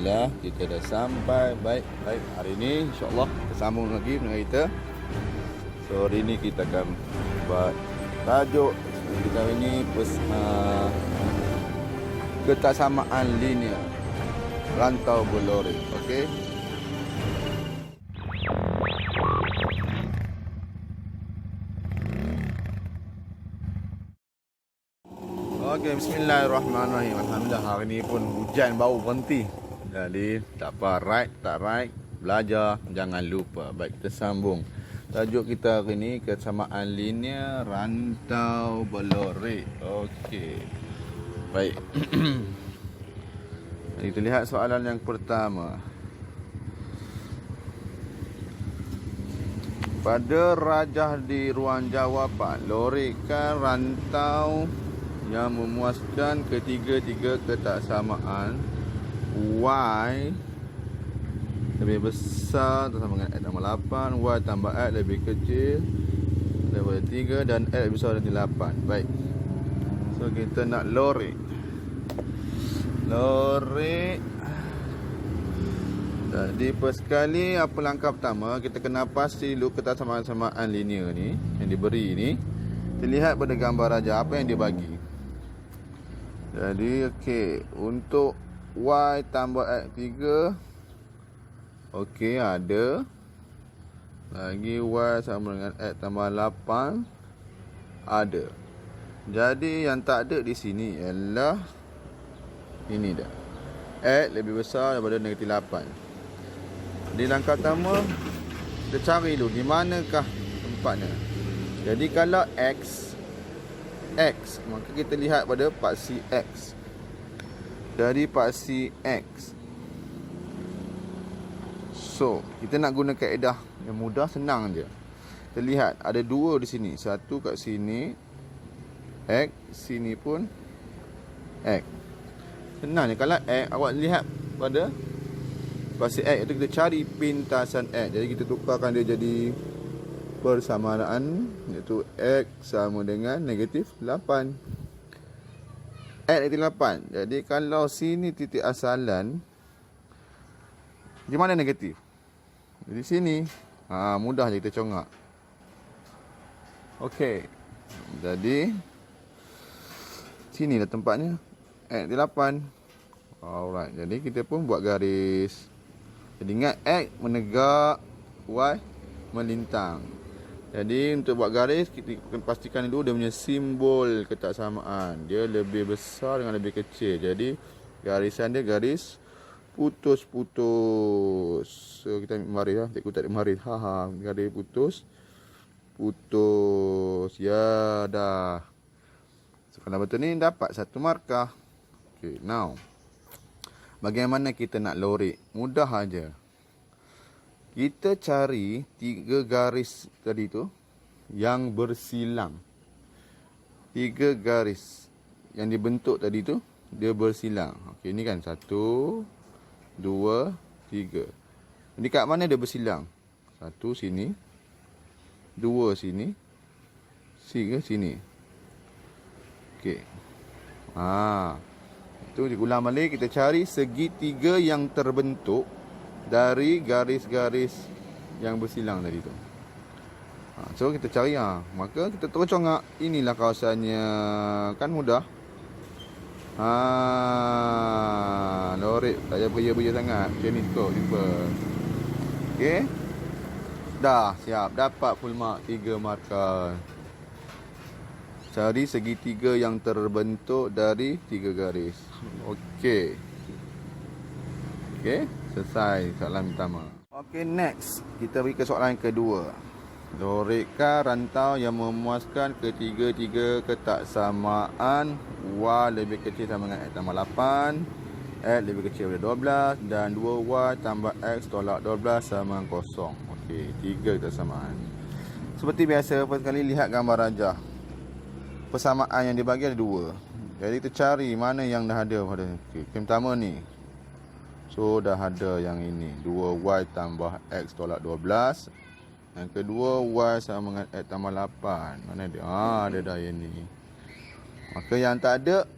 Alhamdulillah kita dah sampai. Baik, hari ni insya-Allah kita sambung lagi dengan kita. So hari ni kita akan buat tajuk kita ini ketaksamaan linear rantau berlori. Okey. Okey, bismillahirrahmanirrahim. Alhamdulillah hari ni pun hujan baru berhenti. Jadi tak apa, right, belajar jangan lupa. Baik, kita sambung. Tajuk kita hari ni kesamaan linear rantau berlori. Okey. Baik. Kita lihat soalan yang pertama. Pada rajah di ruang jawapan, lorikan rantau yang memuaskan ketiga-tiga ketaksamaan Y lebih besar sama dengan X tambah 8, Y tambah X lebih kecil daripada 3 dan X lebih besar daripada 8. Baik. So kita nak lori. Jadi persekali apa langkah pertama, kita kena pasti dulu ketaksamaan linear ni yang diberi ni. Kita lihat pada gambar rajah apa yang dia bagi. Jadi okey, untuk Y tambah X 3, okey, ada. Lagi Y sama dengan X tambah 8, ada. Jadi yang tak ada di sini ialah ini dah. X lebih besar daripada negatif 8. Di langkah pertama, kita cari dulu di manakah tempatnya. Jadi kalau X, maka kita lihat pada paksi X. Dari paksi X. So, kita nak guna kaedah yang mudah, senang je. Kita lihat ada dua di sini. Satu kat sini X, sini pun X. Senang je. Kalau X, awak lihat pada paksi X itu kita cari pintasan X. Jadi kita tukarkan dia jadi persamaan, iaitu X sama dengan negatif 8. X negatif 8. Jadi kalau sini titik asalan, di mana negatif? Di sini. Mudah je kita congak. Okey. Jadi sinilah tempatnya. X negatif 8. Alright. Jadi kita pun buat garis. Jadi ingat X menegak, Y melintang. Jadi untuk buat garis, kita pastikan dulu dia punya simbol ketaksamaan. Dia lebih besar dengan lebih kecil. Jadi garisan dia garis putus-putus. So kita ambil maris lah. Cikgu tak ada maris. Garis putus. Ya dah. So kalau betul ni dapat satu markah. Okay, now. Bagaimana kita nak lori? Mudah aja. Kita cari 3 garis tadi tu yang bersilang. 3 garis yang dibentuk tadi tu dia bersilang. Okey, ni kan 1 2 3. Di kat mana dia bersilang? 1 sini, 2 sini, 3 sini. Okey. Itu diulang balik, kita cari segitiga yang terbentuk dari garis-garis yang bersilang tadi tu. So kita cari maka kita terus congak. Inilah kawasannya. Kan mudah. Lori tak payah beria-beria sangat. Macam ni tu, simple. Okey. Dah siap, dapat full mark 3 markah. Cari segitiga yang terbentuk dari 3 garis. Okey. Okey, selesai soalan pertama. Okey, next. Kita pergi ke soalan yang kedua. Lorikan rantau yang memuaskan ketiga-tiga ketaksamaan Y lebih kecil sama dengan X tambah 8, X lebih kecil daripada 12 dan 2Y tambah X tolak 12 sama dengan kosong. Okey, 3 ketaksamaan. Seperti biasa, first kali lihat gambar rajah. Persamaan yang dibagi ada 2. Jadi kita cari mana yang dah ada pada. Okey, yang pertama ni. So dah ada yang ini, 2Y tambah X tolak 12. Yang kedua Y sama dengan X tambah 8. Mana dia? Dia dah yang ni. Maka yang tak ada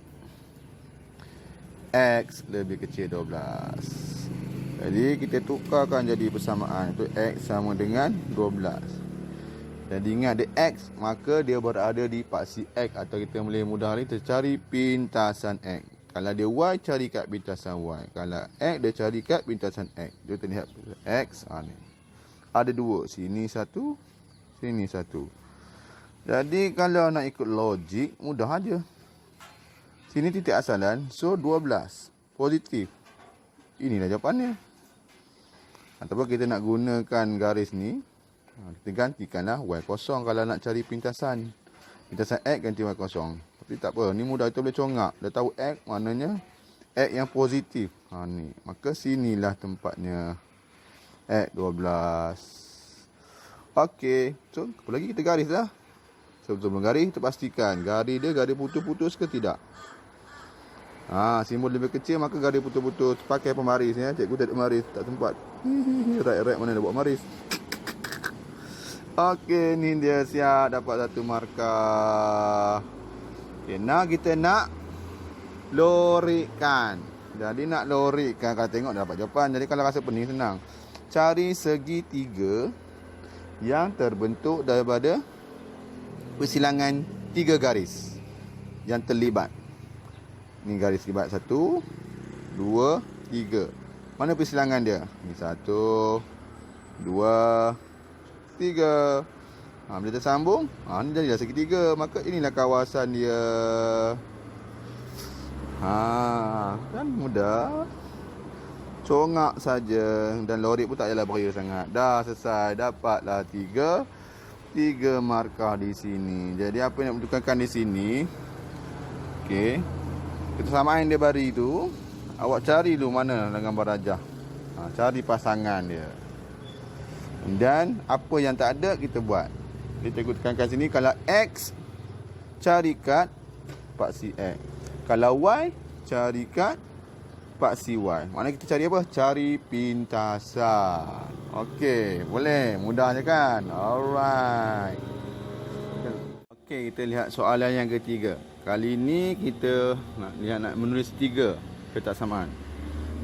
X lebih kecil 12. Jadi kita tukarkan jadi persamaan. Itu X sama dengan 12. Jadi ingat dia X, maka dia berada di paksi X. Atau kita boleh mudah ni, kita cari pintasan X. Kalau dia Y, cari kat pintasan Y. Kalau X, dia cari kat pintasan X. Kita lihat X. Ni. Ada dua. Sini satu, sini satu. Jadi kalau nak ikut logik, mudah aja. Sini titik asalan, so 12. Positif. Inilah jawapannya. Ataupun kita nak gunakan garis ni, kita gantikanlah Y kosong kalau nak cari pintasan. Pintasan X ganti Y kosong. Tapi tak apa, ni mudah, kita boleh congak. Dah tahu X maknanya X yang positif. Ni. Maka sinilah tempatnya X 12. Okey, so apa lagi, kita garis lah. Sebelum garis, kita pastikan garis dia garis putus-putus ke tidak. Simbol lebih kecil maka garis putus-putus. Pakai pemaris ya. Cikgu tak ada pemaris, tak sempat. Right mana nak buat pemaris. Okey, ni dia siap dapat satu markah. Okey, nah kita nak lorikkan. Jadi nak lorikkan, kalau tengok dah dapat jawapan. Jadi kalau rasa pening, senang. Cari segitiga yang terbentuk daripada persilangan 3 garis yang terlibat. Ni garis libat 1, 2, 3. Mana persilangan dia? Ni 1, 2, 3. Bila tersambung, ni jadilah segitiga. Maka inilah kawasan dia. Kan mudah. Congak saja. Dan lorik pun tak payahlah beria sangat. Dah selesai. Dapatlah 3 markah di sini. Jadi apa yang nak menentukan di sini? Okey. Kesamaan dia bari tu, awak cari dulu mana dalam gambar rajah. Cari pasangan dia. Dan apa yang tak ada, kita buat. Kita tekankan sini, kalau X, cari kat paksi X. Kalau Y, cari kat paksi Y. Maknanya kita cari apa? Cari pintasan. Okey, boleh. Mudah je kan? Alright. Okey, kita lihat soalan yang ketiga. Kali ini kita nak menulis 3 ketaksamaan.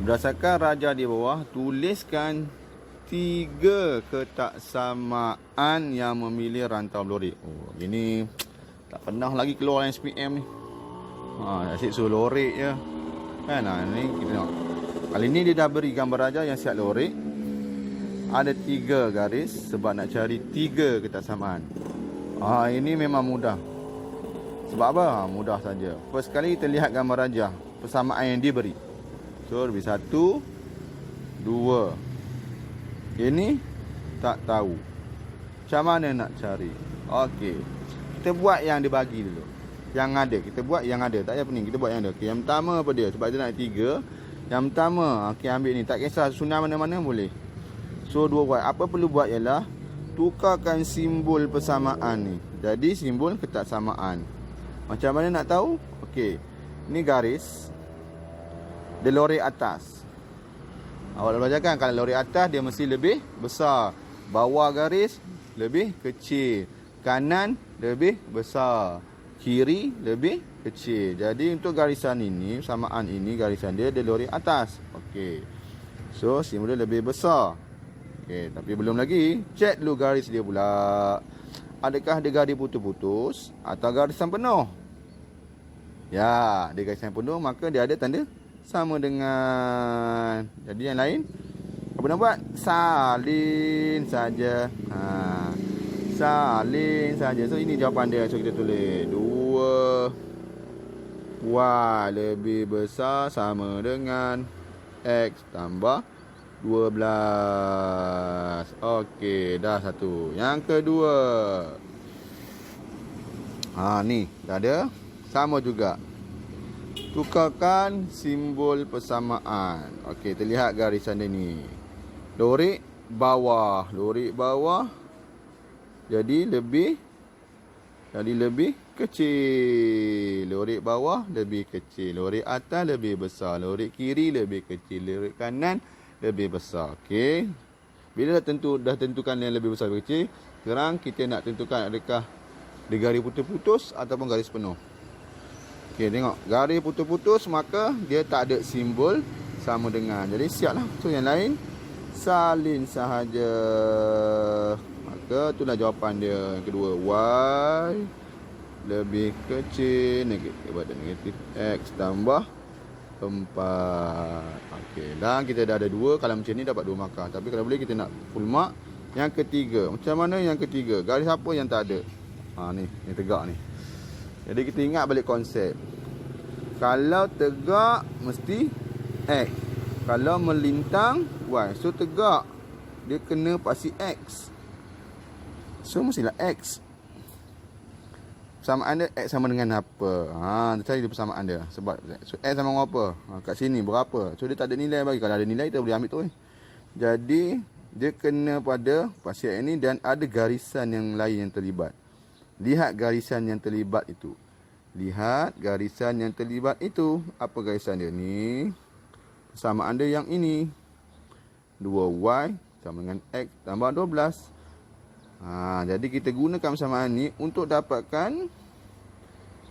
Berdasarkan rajah di bawah, tuliskan 3 ketaksamaan yang memilih rantau lorik. Ini tak pernah lagi keluar yang SPM ni. Asyik suruh lorik je. Kan? Ni kita tengok. Kali ni dia dah beri gambar rajah yang siap lorik. Ada 3 garis sebab nak cari 3 ketaksamaan. Ini memang mudah. Sebab apa? Mudah saja. First kali kita lihat gambar rajah, persamaan yang diberi. So, lebih 1, 2. Ini tak tahu. Macam mana nak cari? Okey. Kita buat yang dibagi dulu. Yang ada. Kita buat yang ada. Tak payah pening. Kita buat yang ada. Okey, yang pertama apa dia? Sebab dia nak 3. Yang pertama, okey, ambil ni. Tak kisah susunan mana-mana boleh. So, 2 buat. Apa perlu buat ialah tukarkan simbol persamaan ni. Jadi, simbol ketaksamaan. Macam mana nak tahu? Okey. Ni garis. Dia lorik atas. Awak dah belajar kan? Kalau lorik atas, dia mesti lebih besar. Bawah garis, lebih kecil. Kanan, lebih besar. Kiri, lebih kecil. Jadi, untuk garisan ini, samaan ini, garisan dia lorik atas. Okey. So, simbol dia lebih besar. Okey. Tapi belum lagi. Cek dulu garis dia pula. Adakah dia garis putus-putus atau garisan penuh? Ya, dia garisan penuh, maka dia ada tanda sama dengan. Jadi yang lain, apa nak buat? Salin saja. Salin saja. So ini jawapan dia. So kita tulis 2 Y lebih besar sama dengan X tambah 12. Okey, dah satu. Yang kedua. Ni dah ada. Sama juga. Tukarkan simbol persamaan. Okey, kita lihat garisan dia ni. Lorik bawah. Lorik bawah. Jadi lebih kecil. Lorik bawah lebih kecil. Lorik atas lebih besar. Lorik kiri lebih kecil. Lorik kanan lebih besar. Okey. Bila dah tentukan yang lebih besar lebih kecil, sekarang kita nak tentukan adakah dia garis putus-putus ataupun garis penuh. Okey, tengok. Garis putus-putus maka dia tak ada simbol sama dengan. Jadi siap lah. So yang lain salin sahaja. Maka itulah jawapan dia. Yang kedua, Y lebih kecil daripada negatif X tambah 4. Okey, dan kita dah ada 2. Kalau macam ni dapat 2 markah. Tapi kalau boleh kita nak full mark. Yang ketiga, macam mana yang ketiga? Garis apa yang tak ada? Ni, yang tegak ni. Jadi kita ingat balik konsep. Kalau tegak mesti X. Kalau melintang Y. So tegak dia kena pasti X. So mestilah X. Persamaan dia X sama dengan apa? Kita cari dia persamaan dia. Sebab so X sama dengan apa? Kat sini berapa? So dia tak ada nilai bagi. Kalau ada nilai kita boleh ambil tu. Jadi dia kena pada pasti X ini dan ada garisan yang lain yang terlibat. Lihat garisan yang terlibat itu. Lihat garisan yang terlibat itu. Apa garisan dia ni? Persamaan dia yang ini. 2Y sama dengan X tambah 12. Jadi kita gunakan persamaan ni untuk dapatkan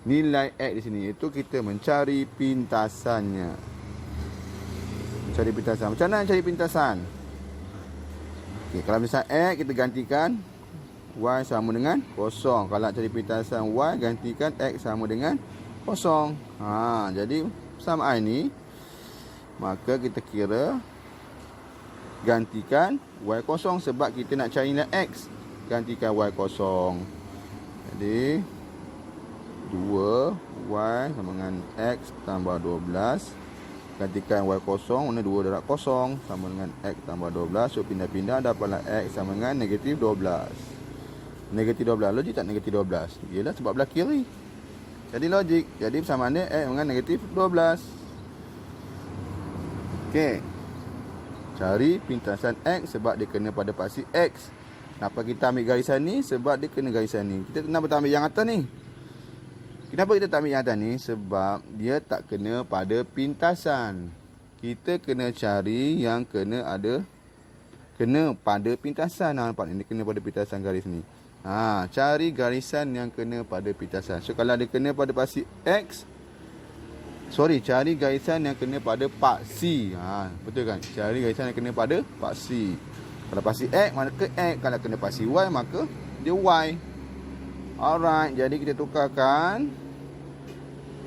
nilai X di sini. Iaitu kita mencari pintasannya. Mencari pintasan. Macam mana cari pintasan? Okay, kalau misalnya X kita gantikan Y sama dengan 0. Kalau nak cari pintasan Y, gantikan X sama dengan 0. Jadi persamaan ni, maka kita kira gantikan Y 0 sebab kita nak cari nilai X. Gantikan Y 0. Jadi 2Y sama dengan X tambah 12. Gantikan Y 0, mana 2 darab 0 sama dengan X tambah 12. So pindah-pindah dapatlah X sama dengan negatif 12. Negatif 12. Logik tak negatif 12? Ialah sebab belah kiri. Jadi logik. Jadi persamaan dia X dengan negatif 12. Okey. Cari pintasan X sebab dia kena pada pasti X. Kenapa kita ambil garisan ni? Sebab dia kena garisan ni. Kita kenapa tak ambil yang atas ni? Kenapa kita tak ambil yang atas ni? Sebab dia tak kena pada pintasan. Kita kena cari yang kena pada pintasan. Nampak ni? Dia kena pada pintasan garis ni. Cari garisan yang kena pada pintasan. So kalau dia kena pada pasti X, cari garisan yang kena pada paksi. Betul kan? Cari garisan yang kena pada paksi. Kalau pasti X, maka X. Kalau kena pasti Y, maka dia Y. Alright, jadi kita tukarkan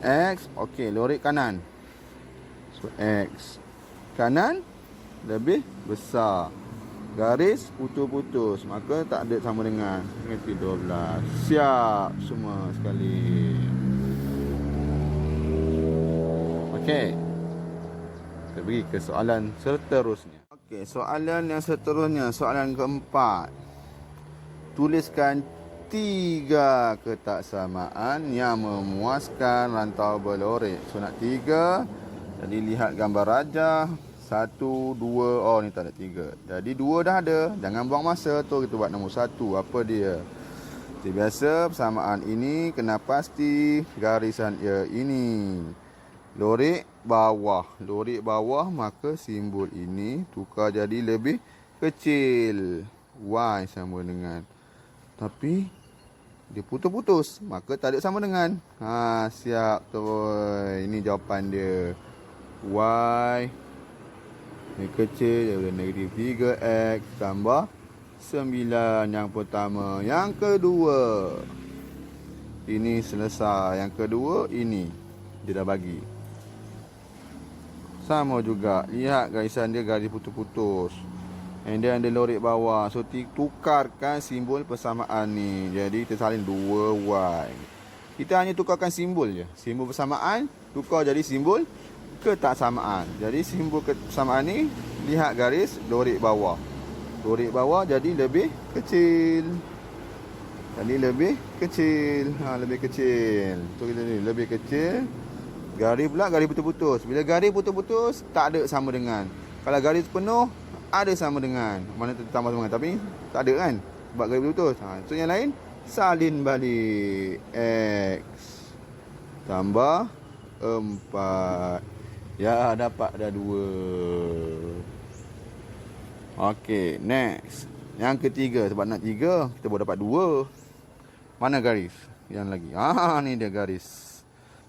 X. Okey, lorek kanan. So X kanan lebih besar. Garis putus-putus, maka tak ada sama dengan negatif 12. Siap semua sekali. Okey. Kita pergi ke soalan seterusnya. Okey, soalan yang seterusnya, soalan keempat. Tuliskan 3 ketaksamaan yang memuaskan rantau berlorek. So nak 3. Jadi lihat gambar rajah. 1, 2. Ni tak ada 3. Jadi 2 dah ada. Jangan buang masa tu. Kita buat nombor 1. Apa dia? Seperti biasa, persamaan ini kena pasti garisan ia ini. Lorek bawah. Lorek bawah, maka simbol ini tukar jadi lebih kecil. Y sama dengan. Tapi dia putus-putus, maka tak ada sama dengan. Siap tu. Ini jawapan dia. Y ini kecil daripada negatif 3X tambah 9. Yang pertama. Yang kedua, ini selesai. Yang kedua, ini dia dah bagi. Sama juga. Lihat garisan dia garis putus-putus. And then ada lorek bawah. So tukarkan simbol persamaan ni. Jadi kita salin 2Y. Kita hanya tukarkan simbol je. Simbol persamaan tukar jadi simbol ketaksamaan. Jadi simbol ketaksamaan ni, lihat garis lorek bawah. Lorek bawah jadi lebih kecil. Jadi lebih kecil. Lebih kecil. So kita ni lebih kecil. Garis pula garis putus-putus. Bila garis putus-putus tak ada sama dengan. Kalau garis penuh ada sama dengan. Mana tambah sama dengan, tapi tak ada kan? Sebab garis putus. So yang lain salin balik. X tambah 4. Ya, dapat dah 2. Okey, next. Yang ketiga, sebab nak 3, kita boleh dapat 2. Mana garis? Yang lagi. Ni dia garis.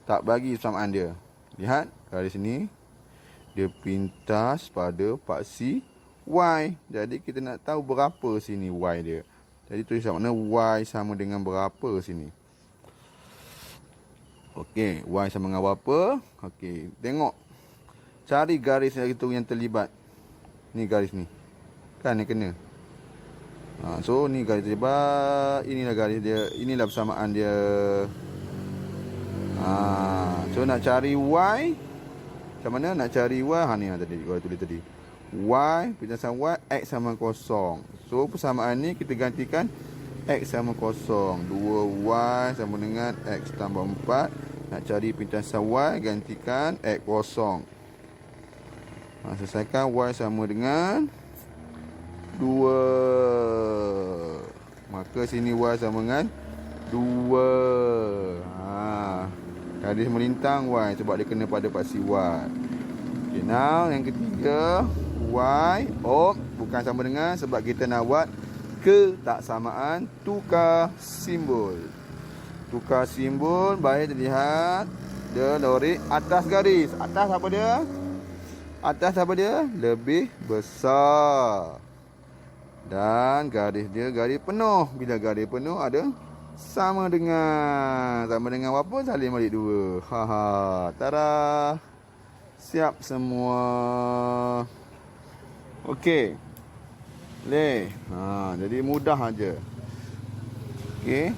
Tak bagi persamaan dia. Lihat garis ni. dia pintas pada paksi Y. Jadi kita nak tahu berapa sini Y dia. Jadi tulis mana Y sama dengan berapa sini. Okey, Y sama dengan berapa? Okey, tengok. Cari garis itu yang terlibat. Ni garis ni. Kan yang kena. So ni garis terlibat, inilah garis dia, inilah persamaan dia. So nak cari Y. Macam mana nak cari Y? Ni tadi gua tulis tadi. Y pintasan Y X sama 0. So persamaan ni kita gantikan X sama 0. 2Y sama dengan X tambah 4. Nak cari pintasan Y, gantikan X 0. Selesaikan Y sama dengan 2. Maka sini Y sama dengan 2. Garis melintang Y sebab dia kena pada paksi Y. Okay, now yang ketiga Y. Bukan sama dengan, sebab kita nak buat ketaksamaan tukar simbol. Tukar simbol, baik dilihat dia lorek atas garis. Atas apa dia? Atas apa dia? Lebih besar. Dan garis dia garis penuh. Bila garis penuh ada sama dengan apa? Salin balik 2. Tada. Siap semua. Okey. Jadi mudah aja. Okey.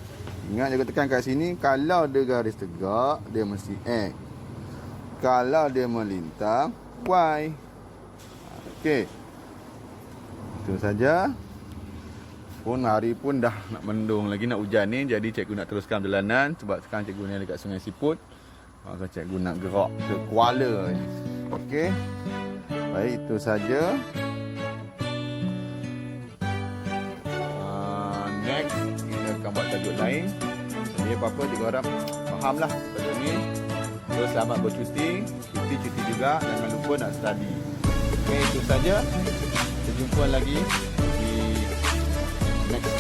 Ingat jaga tekan kat sini, kalau dia garis tegak, dia mesti X. Kalau dia melintang, Y. Okey. Itu saja. Hari pun dah nak mendung lagi, nak hujan ni. Jadi cikgu nak teruskan perjalanan sebab sekarang cikgu ni dekat Sungai Siput. Maka cikgu nak gerak ke Kuala ni. Okey. Baik, itu saja. Next kita akan buat tajuk lain. Jadi apa-apa cikgu harap fahamlah pada ni. So selamat bercuti. Cuti juga. Jangan lupa nak study. Okey, itu saja. Kita jumpa lagi di next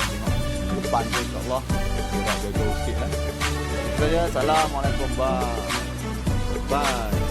depan tu, insyaAllah. Kita dah jauh sikit lah. Itu saja. Assalamualaikum. Bye.